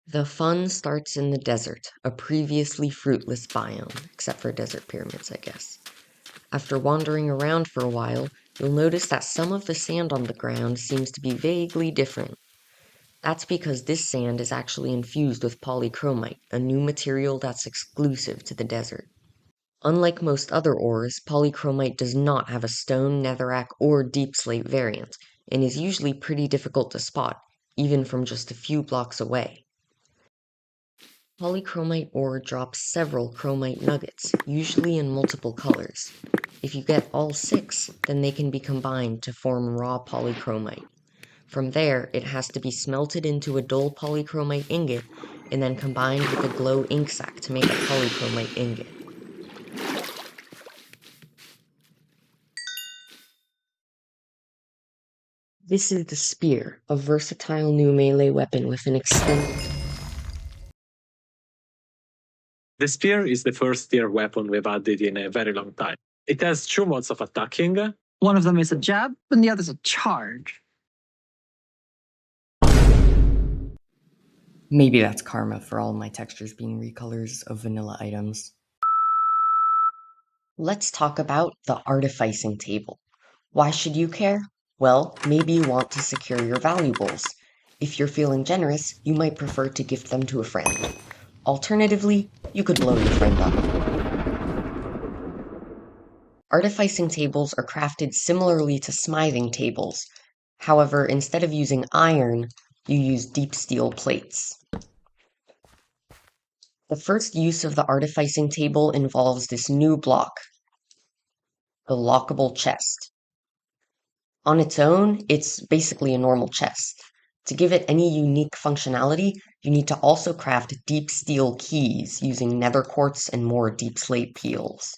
The fun starts in the desert, a previously fruitless biome, except for desert pyramids, I guess. After wandering around for a while, you'll notice that some of the sand on the ground seems to be vaguely different. That's because this sand is actually infused with polychromite, a new material that's exclusive to the desert. Unlike most other ores, polychromite does not have a stone, netherrack, or deep slate variant, and is usually pretty difficult to spot, even from just a few blocks away. Polychromite ore drops several chromite nuggets, usually in multiple colors. If you get all 6, then they can be combined to form raw polychromite. From there, it has to be smelted into a dull polychromite ingot, and then combined with a glow ink sac to make a polychromite ingot. This is the spear, a versatile new melee weapon with an extended... The spear is the first tier weapon we've added in a very long time. It has 2 modes of attacking. One of them is a jab, and the other's a charge. Maybe that's karma for all my textures being recolors of vanilla items. Let's talk about the Artificing Table. Why should you care? Well, maybe you want to secure your valuables. If you're feeling generous, you might prefer to gift them to a friend. Alternatively, you could blow your friend up. Artificing tables are crafted similarly to smithing tables. However, instead of using iron, you use deep steel plates. The first use of the artificing table involves this new block, the lockable chest. On its own, it's basically a normal chest. To give it any unique functionality, you need to also craft deep steel keys using nether quartz and more deep slate peels.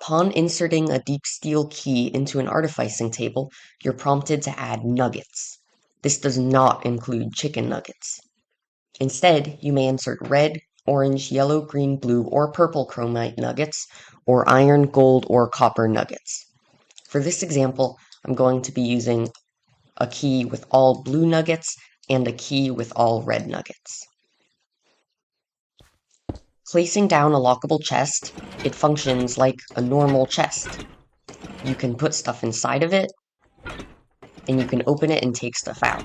Upon inserting a deep steel key into an artificing table, you're prompted to add nuggets. This does not include chicken nuggets. Instead, you may insert red, orange, yellow, green, blue, or purple chromite nuggets, or iron, gold, or copper nuggets. For this example, I'm going to be using a key with all blue nuggets and a key with all red nuggets. Placing down a lockable chest, it functions like a normal chest. You can put stuff inside of it, and you can open it and take stuff out.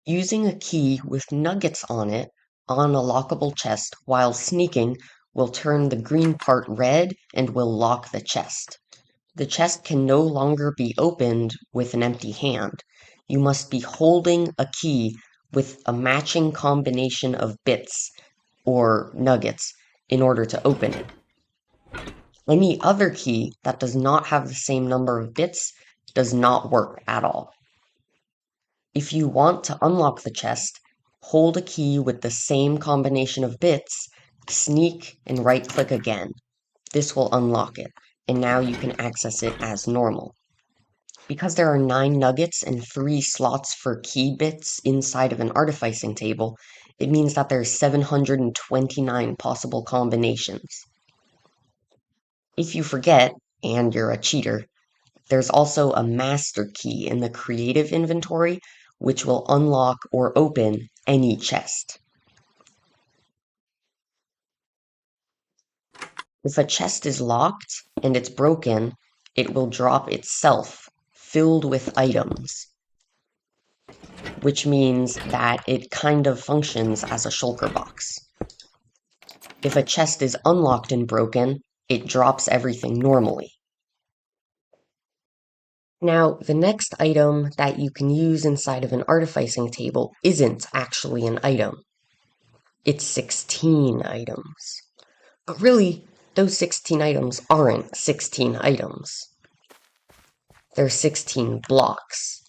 Using a key with nuggets on it on a lockable chest while sneaking will turn the green part red and will lock the chest. The chest can no longer be opened with an empty hand. You must be holding a key with a matching combination of bits or nuggets in order to open it. Any other key that does not have the same number of bits does not work at all. If you want to unlock the chest, hold a key with the same combination of bits, sneak, and right-click again. This will unlock it, and now you can access it as normal. Because there are 9 nuggets and 3 slots for key bits inside of an artificing table, it means that there's 729 possible combinations. If you forget, and you're a cheater, there's also a master key in the creative inventory, which will unlock or open any chest. If a chest is locked and it's broken, it will drop itself, filled with items, which means that it kind of functions as a shulker box. If a chest is unlocked and broken, it drops everything normally. Now, the next item that you can use inside of an artificing table isn't actually an item. It's 16 items. But really, those 16 items aren't 16 items. They're 16 blocks.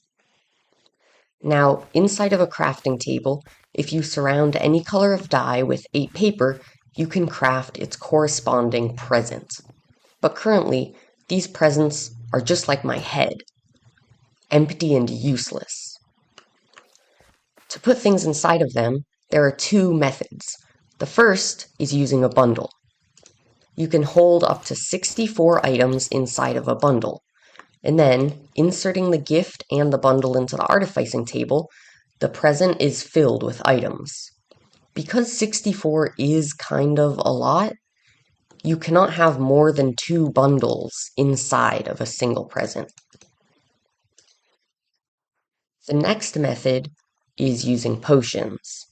Now, inside of a crafting table, if you surround any color of dye with 8 paper, you can craft its corresponding present. But currently, these presents are just like my head, empty and useless. To put things inside of them, there are 2 methods. The first is using a bundle. You can hold up to 64 items inside of a bundle, and then, inserting the gift and the bundle into the artificing table, the present is filled with items. Because 64 is kind of a lot, you cannot have more than 2 bundles inside of a single present. The next method is using potions.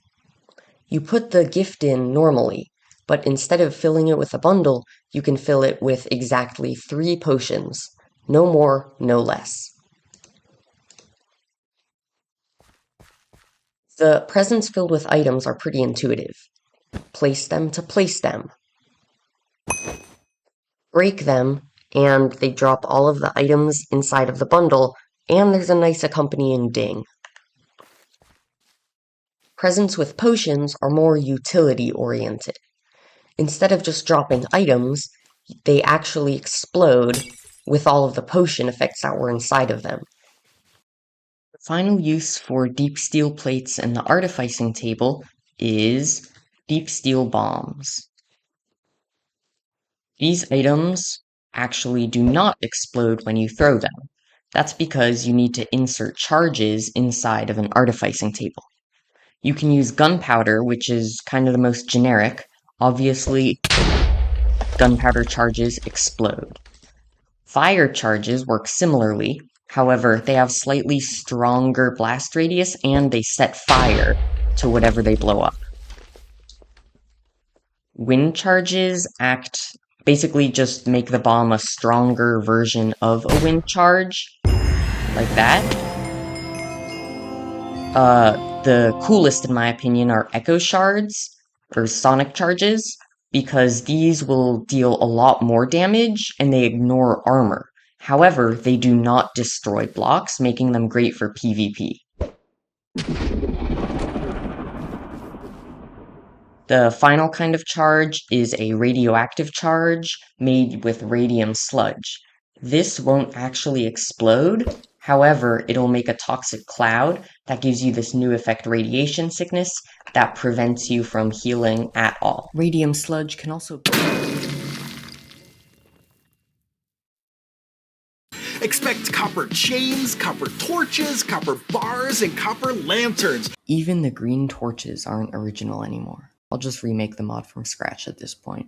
You put the gift in normally, but instead of filling it with a bundle, you can fill it with exactly 3 potions. No more, no less. The presents filled with items are pretty intuitive. Place them to place them. Break them, and they drop all of the items inside of the bundle, and there's a nice accompanying ding. Presents with potions are more utility-oriented. Instead of just dropping items, they actually explode with all of the potion effects that were inside of them. The final use for deep steel plates in the artificing table is deep steel bombs. These items actually do not explode when you throw them. That's because you need to insert charges inside of an artificing table. You can use gunpowder, which is kind of the most generic. Obviously, gunpowder charges explode. Fire charges work similarly, however, they have slightly stronger blast radius and they set fire to whatever they blow up. Wind charges basically just make the bomb a stronger version of a wind charge, like that. The coolest, in my opinion, are echo shards, or sonic charges, because these will deal a lot more damage, and they ignore armor. However, they do not destroy blocks, making them great for PvP. The final kind of charge is a radioactive charge made with radium sludge. This won't actually explode, however, it'll make a toxic cloud that gives you this new effect radiation sickness that prevents you from healing at all. Radium sludge can also... Expect copper chains, copper torches, copper bars, and copper lanterns. Even the green torches aren't original anymore. I'll just remake the mod from scratch at this point.